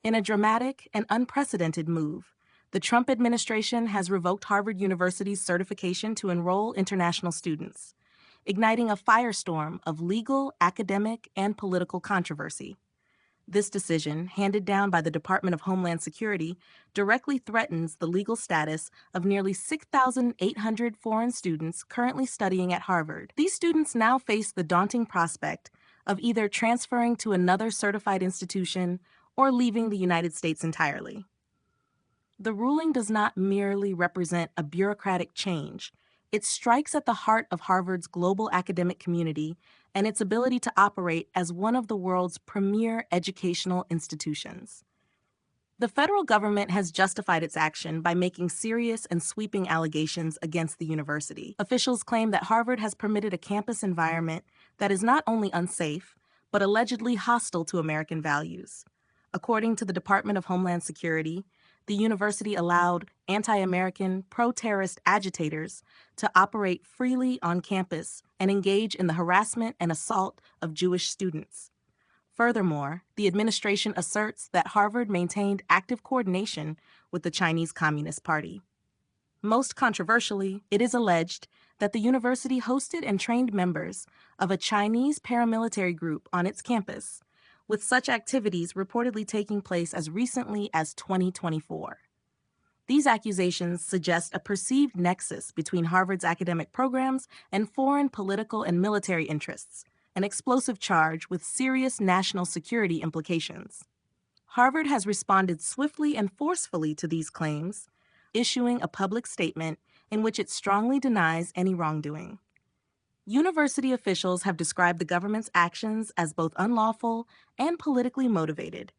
In a dramatic and unprecedented move, the Trump administration has revoked Harvard University's certification to enroll international students, igniting a firestorm of legal, academic, and political controversy. This decision, handed down by the Department of Homeland Security, directly threatens the legal status of nearly 6,800 foreign students currently studying at Harvard. These students now face the daunting prospect of either transferring to another certified institution or leaving the United States entirely. The ruling does not merely represent a bureaucratic change. It strikes at the heart of Harvard's global academic community and its ability to operate as one of the world's premier educational institutions. The federal government has justified its action by making serious and sweeping allegations against the university. Officials claim that Harvard has permitted a campus environment that is not only unsafe, but allegedly hostile to American values. According to the Department of Homeland Security, the university allowed anti-American, pro-terrorist agitators to operate freely on campus and engage in the harassment and assault of Jewish students. Furthermore, the administration asserts that Harvard maintained active coordination with the Chinese Communist Party. Most controversially, it is alleged that the university hosted and trained members of a Chinese paramilitary group on its campus, with such activities reportedly taking place as recently as 2024. These accusations suggest a perceived nexus between Harvard's academic programs and foreign political and military interests, an explosive charge with serious national security implications. Harvard has responded swiftly and forcefully to these claims, issuing a public statement in which it strongly denies any wrongdoing. University officials have described the government's actions as both unlawful and politically motivated,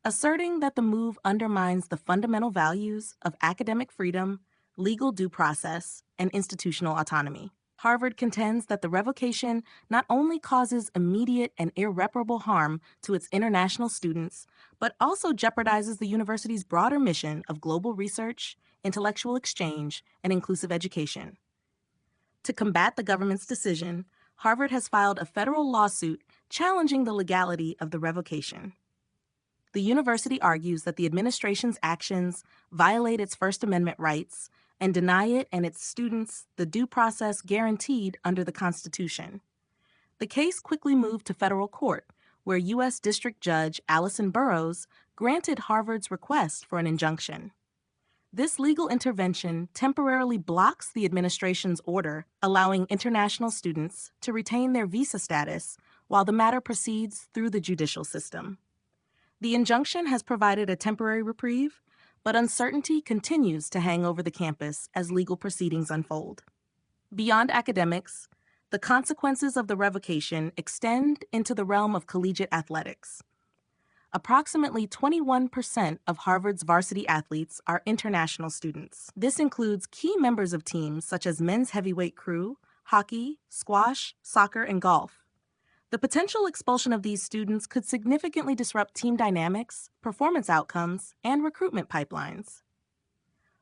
asserting that the move undermines the fundamental values of academic freedom, legal due process, and institutional autonomy. Harvard contends that the revocation not only causes immediate and irreparable harm to its international students, but also jeopardizes the university's broader mission of global research, intellectual exchange, and inclusive education. To combat the government's decision, Harvard has filed a federal lawsuit challenging the legality of the revocation. The university argues that the administration's actions violate its First Amendment rights and deny it and its students the due process guaranteed under the Constitution. The case quickly moved to federal court, where U.S. District Judge Allison Burroughs granted Harvard's request for an injunction. This legal intervention temporarily blocks the administration's order allowing international students to retain their visa status while the matter proceeds through the judicial system. The injunction has provided a temporary reprieve, but uncertainty continues to hang over the campus as legal proceedings unfold. Beyond academics, the consequences of the revocation extend into the realm of collegiate athletics. Approximately 21% of Harvard's varsity athletes are international students. This includes key members of teams such as men's heavyweight crew, hockey, squash, soccer, and golf. The potential expulsion of these students could significantly disrupt team dynamics, performance outcomes, and recruitment pipelines.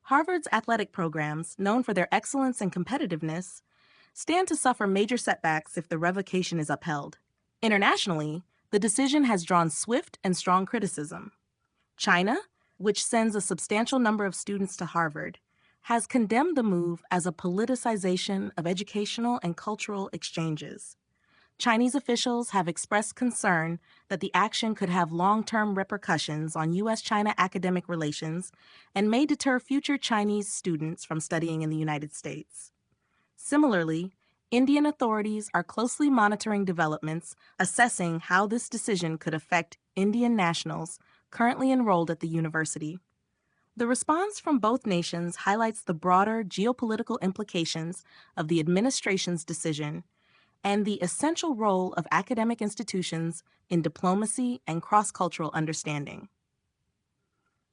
Harvard's athletic programs, known for their excellence and competitiveness, stand to suffer major setbacks if the revocation is upheld. Internationally, the decision has drawn swift and strong criticism. China, which sends a substantial number of students to Harvard, has condemned the move as a politicization of educational and cultural exchanges. Chinese officials have expressed concern that the action could have long-term repercussions on U.S.-China academic relations and may deter future Chinese students from studying in the United States. Similarly, Indian authorities are closely monitoring developments, assessing how this decision could affect Indian nationals currently enrolled at the university. The response from both nations highlights the broader geopolitical implications of the administration's decision and the essential role of academic institutions in diplomacy and cross-cultural understanding.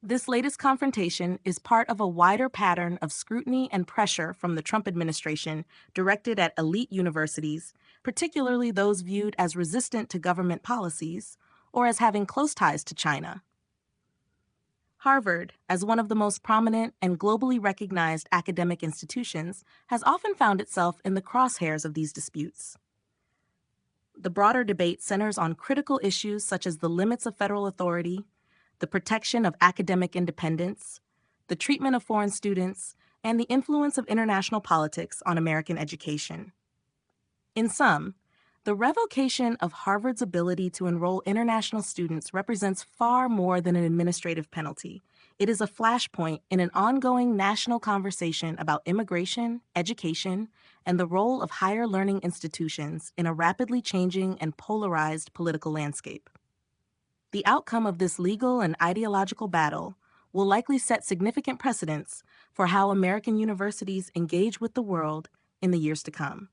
This latest confrontation is part of a wider pattern of scrutiny and pressure from the Trump administration directed at elite universities, particularly those viewed as resistant to government policies or as having close ties to China. Harvard, as one of the most prominent and globally recognized academic institutions, has often found itself in the crosshairs of these disputes. The broader debate centers on critical issues such as the limits of federal authority, the protection of academic independence, the treatment of foreign students, and the influence of international politics on American education. In sum, the revocation of Harvard's ability to enroll international students represents far more than an administrative penalty. It is a flashpoint in an ongoing national conversation about immigration, education, and the role of higher learning institutions in a rapidly changing and polarized political landscape. The outcome of this legal and ideological battle will likely set significant precedents for how American universities engage with the world in the years to come.